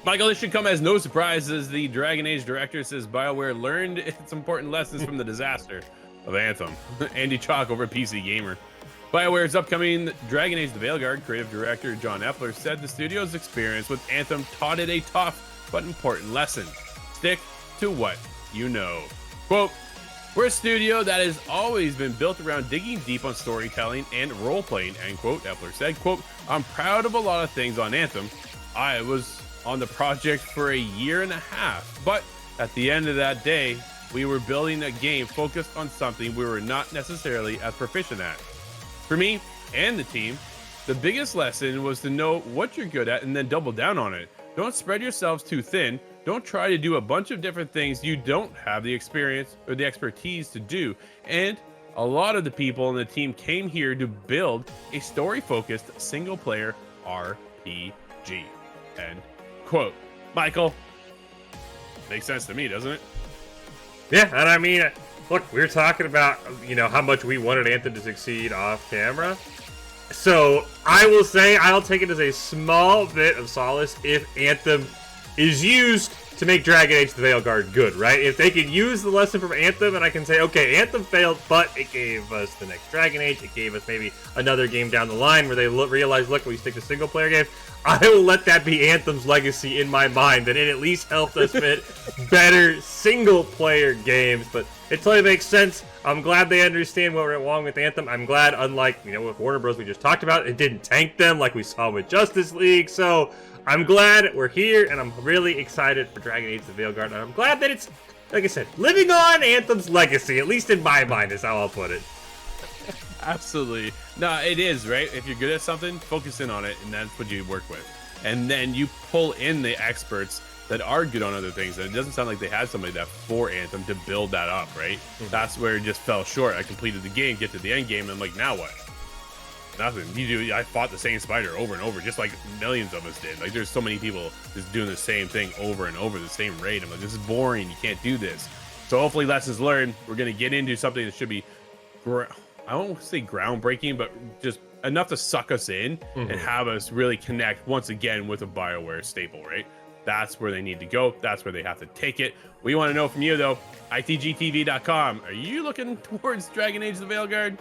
Michael, this should come as no surprise as the Dragon Age director says BioWare learned its important lessons from the disaster of Anthem. Andy Chalk over at PC Gamer. BioWare's upcoming Dragon Age the Veilguard creative director John Epler said the studio's experience with Anthem taught it a tough but important lesson. Stick to what you know. Quote, we're a studio that has always been built around digging deep on storytelling and role-playing, end quote, Epler said. Quote, I'm proud of a lot of things on Anthem. I was on the project for a year and a half, but at the end of that day, we were building a game focused on something we were not necessarily as proficient at. For me and the team, the biggest lesson was to know what you're good at and then double down on it. Don't spread yourselves too thin. Don't try to do a bunch of different things you don't have the experience or the expertise to do. And a lot of the people in the team came here to build a story-focused single-player RPG. End quote. Michael, makes sense to me, doesn't it? Yeah, and I mean, look, we were talking about, how much we wanted Anthem to succeed off camera. So I will say I'll take it as a small bit of solace if Anthem is used to make Dragon Age the Veilguard good, right? If they can use the lesson from Anthem and I can say, okay, Anthem failed, but it gave us the next Dragon Age, it gave us maybe another game down the line where they realize, look, we stick to single player games, I will let that be Anthem's legacy in my mind, that it at least helped us fit better single player games. But it totally makes sense. I'm glad they understand what went wrong with Anthem. I'm glad, unlike, with Warner Bros. We just talked about, it didn't tank them like we saw with Justice League. So I'm glad we're here, and I'm really excited for Dragon Age the Veilguard. And I'm glad that it's, like I said, living on Anthem's legacy, at least in my mind is how I'll put it. Absolutely. No, it is, right? If you're good at something, focus in on it, and that's what you work with. And then you pull in the experts that are good on other things. And it doesn't sound like they had somebody that for Anthem to build that up, right? Mm-hmm. That's where it just fell short. I completed the game, get to the end game, and I'm like, now what? Nothing. I fought the same spider over and over, just like millions of us did. Like, there's so many people just doing the same thing over and over, the same rate. I'm like, this is boring. You can't do this. So hopefully, lessons learned. We're going to get into something that should be, I won't say groundbreaking, but just enough to suck us in and have us really connect once again with a BioWare staple, right? That's where they need to go. That's where they have to take it. We want to know from you, though. ITGTV.com. Are you looking towards Dragon Age the Veilguard?